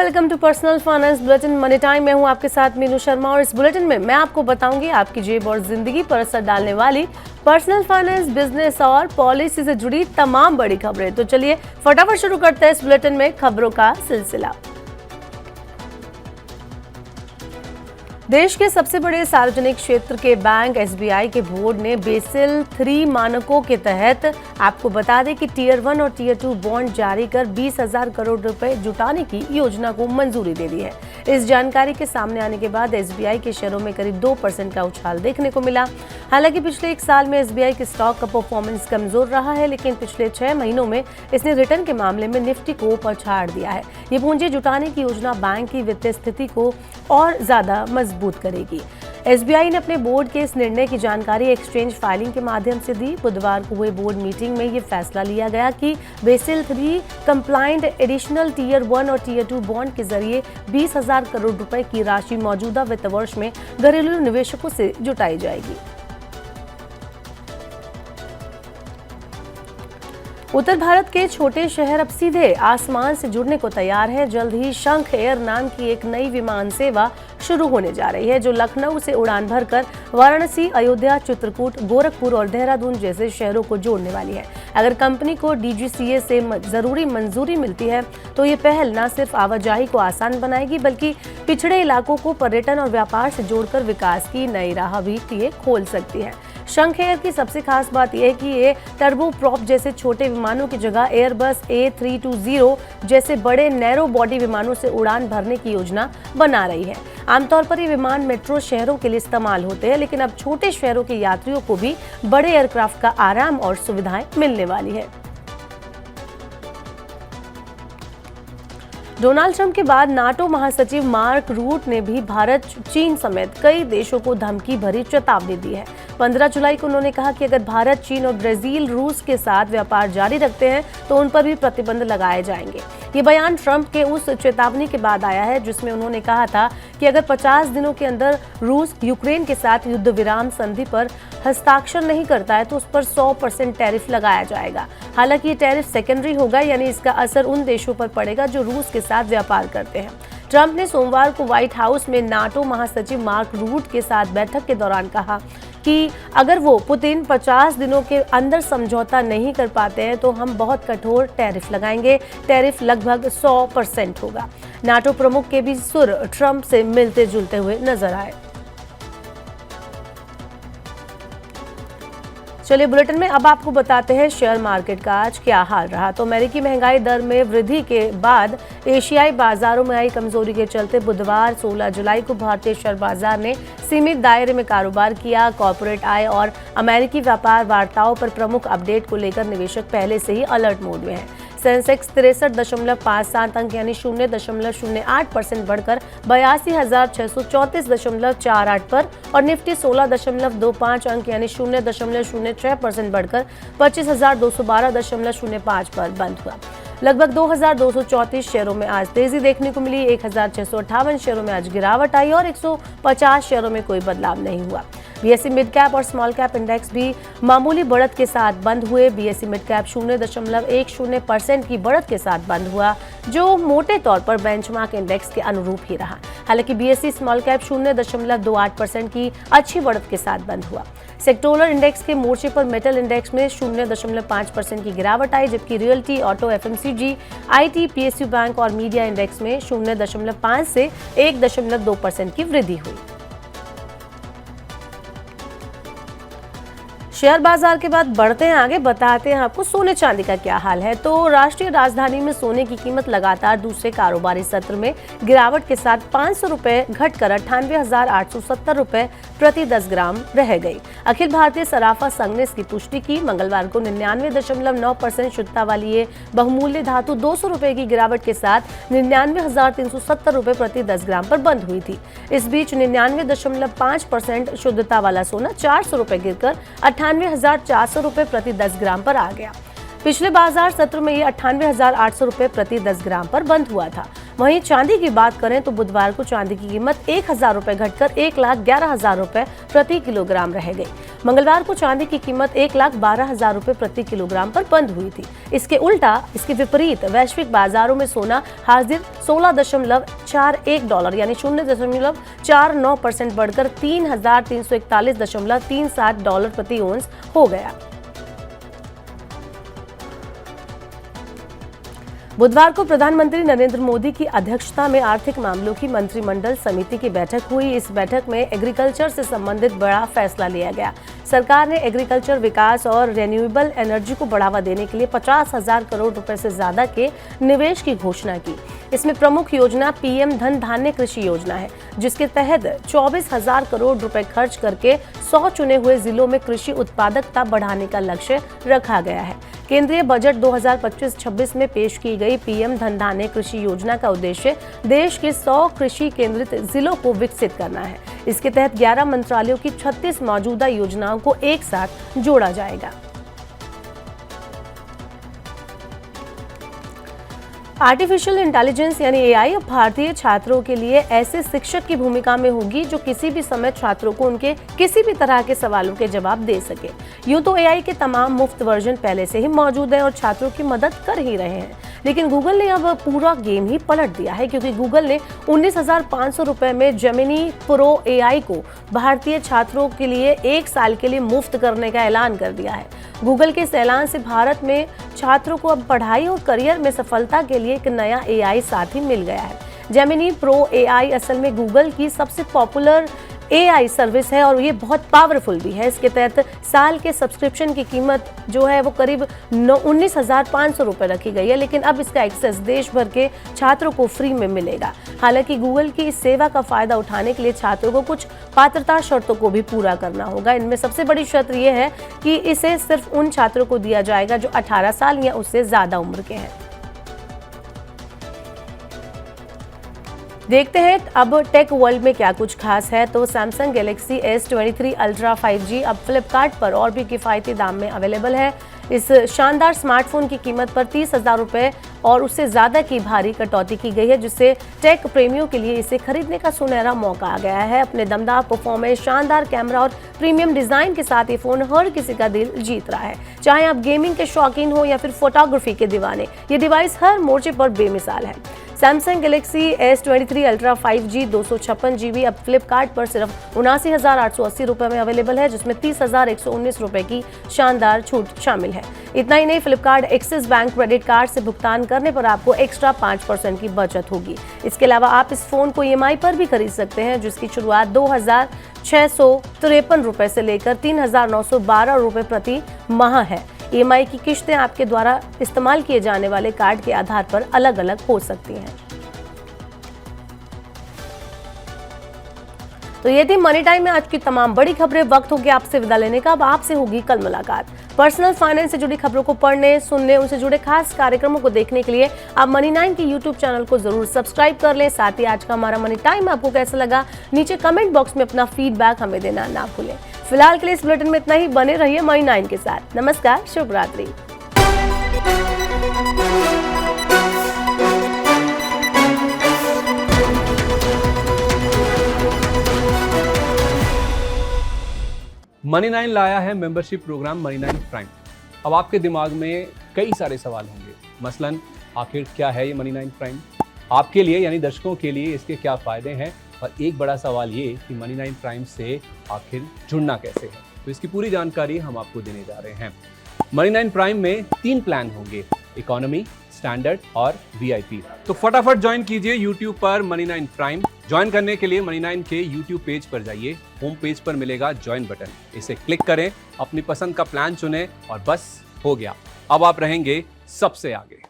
Welcome to personal finance bulletin money time में हूं आपके साथ मीनू शर्मा और इस बुलेटिन में मैं आपको बताऊंगी आपकी जेब और जिंदगी पर असर डालने वाली पर्सनल फाइनेंस, बिजनेस और पॉलिसी से जुड़ी तमाम बड़ी खबरें। तो चलिए फटाफट शुरू करते हैं इस बुलेटिन में खबरों का सिलसिला। देश के सबसे बड़े सार्वजनिक क्षेत्र के बैंक एसबीआई के बोर्ड ने बेसिल 3 मानकों के तहत आपको बता दें कि टियर 1 और टियर 2 बॉन्ड जारी कर 20,000 करोड़ रुपए जुटाने की योजना को मंजूरी दे दी है। इस जानकारी के सामने आने के बाद एसबीआई के शेयरों में करीब 2% का उछाल देखने को मिला। हालांकि पिछले एक साल में एसबीआई के स्टॉक का परफॉर्मेंस कमजोर रहा है, लेकिन पिछले 6 महीनों में इसने रिटर्न के मामले में निफ्टी को पछाड़ दिया है। ये पूंजी जुटाने की योजना बैंक की वित्तीय स्थिति को और ज्यादा मजबूत करेगी। एसबीआई ने अपने बोर्ड के इस निर्णय की जानकारी एक्सचेंज फाइलिंग के माध्यम से दी। बुधवार को हुए बोर्ड मीटिंग में ये फैसला लिया गया कि बेसिल 3 कंप्लायंट एडिशनल टियर 1 और टियर 2 बॉन्ड के जरिए 20,000 करोड़ रुपए की राशि मौजूदा वित्त वर्ष में घरेलू निवेशकों से जुटाई जाएगी। उत्तर भारत के छोटे शहर अब सीधे आसमान से जुड़ने को तैयार है। जल्द ही शंख एयर नाम की एक नई विमान सेवा शुरू होने जा रही है, जो लखनऊ से उड़ान भरकर वाराणसी, अयोध्या, चित्रकूट, गोरखपुर और देहरादून जैसे शहरों को जोड़ने वाली है। अगर कंपनी को डीजीसीए से जरूरी मंजूरी मिलती है तो ये पहल न सिर्फ आवाजाही को आसान बनाएगी, बल्कि पिछड़े इलाकों को पर्यटन और व्यापार से जोड़कर विकास की नई राह भी ये खोल सकती है। शंख एयर की सबसे खास बात यह है कि ये टर्बो प्रॉप जैसे छोटे विमानों की जगह एयरबस A320 जैसे बड़े नैरो बॉडी विमानों से उड़ान भरने की योजना बना रही है। आमतौर पर ये विमान मेट्रो शहरों के लिए इस्तेमाल होते हैं, लेकिन अब छोटे शहरों के यात्रियों को भी बड़े एयरक्राफ्ट का आराम और सुविधाएं मिलने वाली है। डोनाल्ड ट्रंप के बाद नाटो महासचिव मार्क रूट ने भी भारत, चीन समेत कई देशों को धमकी भरी चेतावनी दी है। 15 जुलाई को उन्होंने कहा कि अगर भारत, चीन और ब्राजील रूस के साथ व्यापार जारी रखते हैं तो उन पर भी प्रतिबंध लगाए जाएंगे। ये बयान ट्रंप के उस चेतावनी के बाद आया है जिसमें उन्होंने कहा था कि अगर 50 दिनों के अंदर रूस यूक्रेन के साथ युद्ध विराम संधि पर हस्ताक्षर नहीं करता है तो उस पर 100% टैरिफ लगाया जाएगा। हालांकि ये टैरिफ सेकेंडरी होगा, यानी इसका असर उन देशों पर पड़ेगा जो रूस के साथ व्यापार करते हैं। ट्रंप ने सोमवार को व्हाइट हाउस में नाटो महासचिव मार्क रूट के साथ बैठक के दौरान कहा कि अगर वो पुतिन 50 दिनों के अंदर समझौता नहीं कर पाते हैं तो हम बहुत कठोर टैरिफ लगाएंगे। टैरिफ लगभग 100% होगा। नाटो प्रमुख के भी सुर ट्रंप से मिलते जुलते हुए नजर आए। चलिए बुलेटिन में अब आपको बताते हैं शेयर मार्केट का आज क्या हाल रहा। तो अमेरिकी महंगाई दर में वृद्धि के बाद एशियाई बाजारों में आई कमजोरी के चलते बुधवार 16 जुलाई को भारतीय शेयर बाजार ने सीमित दायरे में कारोबार किया। कॉर्पोरेट आय और अमेरिकी व्यापार वार्ताओं पर प्रमुख अपडेट को लेकर निवेशक पहले से ही अलर्ट मोड में हैं। सेंसेक्स 63.57 अंक यानी 0.08% बढ़कर 82,634.48 पर और निफ्टी 16.25 अंक यानी 0.06% बढ़कर 25,212.05 पर बंद हुआ। लगभग 2,234 शेयरों में आज तेजी देखने को मिली। 1,658 शेयरों में आज गिरावट आई और 150 शेयरों में कोई बदलाव नहीं हुआ। बीएसई मिड कैप और स्मॉल कैप इंडेक्स भी मामूली बढ़त के साथ बंद हुए। बीएसई मिड कैप 0.10% की बढ़त के साथ बंद हुआ, जो मोटे तौर पर बेंचमार्क इंडेक्स के अनुरूप ही रहा। हालांकि बीएसई स्मॉल कैप 0.28% की अच्छी बढ़त के साथ बंद हुआ। सेक्टोरल इंडेक्स के मोर्चे पर मेटल इंडेक्स में 0.5% की गिरावट आई, जबकि realty, auto, FMCG, IT, PSU bank और मीडिया इंडेक्स में 0.5 से 1.2% की वृद्धि हुई। शेयर बाजार के बाद बढ़ते हैं आगे, बताते हैं आपको सोने चांदी का क्या हाल है। तो राष्ट्रीय राजधानी में सोने की कीमत लगातार दूसरे कारोबारी सत्र में गिरावट के साथ 500 रुपए घटकर 98,870 रुपए प्रति 10 ग्राम रह गई। अखिल भारतीय सराफा संघ ने इसकी पुष्टि की। मंगलवार को 99.9% शुद्धता वाली ये बहुमूल्य धातु 200 रुपए की गिरावट के साथ 99,370 रुपए प्रति 10 ग्राम पर बंद हुई थी। इस बीच 99.5% शुद्धता वाला सोना 400 रुपए गिरकर 98,400 रुपए प्रति 10 ग्राम पर आ गया। पिछले बाजार सत्र में ये 98,800 रुपए प्रति 10 ग्राम पर बंद हुआ था। वहीं चांदी की बात करें तो बुधवार को चांदी की कीमत 1,000 रुपए घटकर 1,11,000 रुपए प्रति किलोग्राम रह गई। मंगलवार को चांदी की कीमत 1,12,000 रुपए प्रति किलोग्राम पर बंद हुई थी। इसके विपरीत वैश्विक बाजारों में सोना हाजिर $16.41 यानी 0.49% बढ़कर $3,341.37 प्रति ओंस हो गया। बुधवार को प्रधानमंत्री नरेंद्र मोदी की अध्यक्षता में आर्थिक मामलों की मंत्रिमंडल समिति की बैठक हुई। इस बैठक में एग्रीकल्चर से संबंधित बड़ा फैसला लिया गया। सरकार ने एग्रीकल्चर विकास और रिन्यूएबल एनर्जी को बढ़ावा देने के लिए 50,000 करोड़ रुपए से ज्यादा के निवेश की घोषणा की। इसमें प्रमुख योजना पीएम धन धान्य कृषि योजना है, जिसके तहत 24,000 करोड़ रुपए खर्च करके 100 चुने हुए जिलों में कृषि उत्पादकता बढ़ाने का लक्ष्य रखा गया है। केंद्रीय बजट 2025-26 में पेश की गई पीएम धन धान्य कृषि योजना का उद्देश्य देश के 100 कृषि केंद्रित जिलों को विकसित करना है। इसके तहत 11 मंत्रालयों की 36 मौजूदा योजनाओं को एक साथ जोड़ा जाएगा। आर्टिफिशियल इंटेलिजेंस यानी एआई अब भारतीय छात्रों के लिए ऐसे शिक्षक की भूमिका में होगी जो किसी भी समय छात्रों को उनके किसी भी तरह के सवालों के जवाब दे सके। यूं तो एआई के तमाम मुफ्त वर्जन पहले से ही मौजूद है और छात्रों की मदद कर ही रहे हैं, लेकिन गूगल ने अब पूरा गेम ही पलट दिया है, क्योंकि गूगल ने 19,500 रुपए में जेमिनी प्रो एआई को भारतीय छात्रों के लिए 1 साल के लिए मुफ्त करने का ऐलान कर दिया है। गूगल के इस ऐलान से भारत में छात्रों को अब पढ़ाई और करियर में सफलता के लिए एक नया एआई साथी मिल गया है। जेमिनी प्रो एआई असल में गूगल की सबसे पॉपुलर एआई सर्विस है और ये बहुत पावरफुल भी है। इसके तहत साल के सब्सक्रिप्शन की कीमत जो है वो करीब 19,500 रुपए रखी गई है, लेकिन अब इसका एक्सेस देश भर के छात्रों को फ्री में मिलेगा। हालांकि गूगल की इस सेवा का फायदा उठाने के लिए छात्रों को कुछ पात्रता शर्तों को भी पूरा करना होगा। इनमें सबसे बड़ी शर्त यह है कि इसे सिर्फ उन छात्रों को दिया जाएगा जो 18 साल या उससे ज्यादा उम्र के हैं। देखते हैं अब टेक वर्ल्ड में क्या कुछ खास है। तो Samsung Galaxy S23 ultra 5G अब फ्लिपकार्ट पर और भी किफ़ायती दाम में अवेलेबल है। इस शानदार स्मार्टफोन की कीमत पर 30,000 रुपये और उससे ज़्यादा की भारी कटौती की गई है, जिससे टेक प्रेमियों के लिए इसे खरीदने का सुनहरा मौका आ गया है। अपने दमदार परफॉर्मेंस, शानदार कैमरा और प्रीमियम डिज़ाइन के साथ ये फ़ोन हर किसी का दिल जीत रहा है। चाहे आप गेमिंग के शौकीन हो या फिर फोटोग्राफी के दीवाने, ये डिवाइस हर मोर्चे पर बेमिसाल है। Samsung Galaxy S23 ultra 5G 256 GB अब फ्लिपकार्ट पर सिर्फ 79,880 रुपये में अवेलेबल है, जिसमें 30,119 रुपये की शानदार छूट शामिल है। इतना ही नहीं, Flipkart axis bank credit card से भुगतान करने पर आपको एक्स्ट्रा 5% की बचत होगी। इसके अलावा आप इस फोन को EMI पर भी खरीद सकते हैं, जिसकी शुरुआत 2,653 रुपये से लेकर 3,912 रुपये प्रति माह है। EMI की किश्तें आपके द्वारा इस्तेमाल किए जाने वाले कार्ड के आधार पर अलग अलग हो सकती हैं। तो ये थी मनी टाइम में आज की तमाम बड़ी खबरें। वक्त हो गया आपसे विदा लेने का। अब आपसे होगी कल मुलाकात। पर्सनल फाइनेंस से जुड़ी खबरों को पढ़ने, सुनने, उनसे जुड़े खास कार्यक्रमों को देखने के लिए आप मनी 9 के यूट्यूब चैनल को जरूर सब्सक्राइब कर लें। साथ ही आज का हमारा मनी टाइम आपको कैसा लगा, नीचे कमेंट बॉक्स में अपना फीडबैक हमें देना ना भूलें। फिलहाल के लिए इस बुलेटिन में इतना ही। बने रहिए मनी 9 के साथ। नमस्कार, शुभ रात्रि। मनी 9 लाया है मेंबरशिप प्रोग्राम मनी 9 प्राइम। अब आपके दिमाग में कई सारे सवाल होंगे, मसलन आखिर क्या है ये मनी 9 प्राइम, आपके लिए यानी दर्शकों के लिए इसके क्या फ़ायदे हैं, और एक बड़ा सवाल ये कि मनी 9 प्राइम से आखिर जुड़ना कैसे है। तो इसकी पूरी जानकारी हम आपको देने जा रहे हैं। मनी 9 प्राइम में 3 प्लान होंगे, इकोनॉमी, स्टैंडर्ड और VIP। तो फटाफट ज्वाइन कीजिए यूट्यूब पर मनी 9 प्राइम। ज्वाइन करने के लिए मनी 9 के यूट्यूब पेज पर जाइए, होम पेज पर मिलेगा ज्वाइन बटन, इसे क्लिक करें, अपनी पसंद का प्लान चुनें और बस हो गया, अब आप रहेंगे सबसे आगे।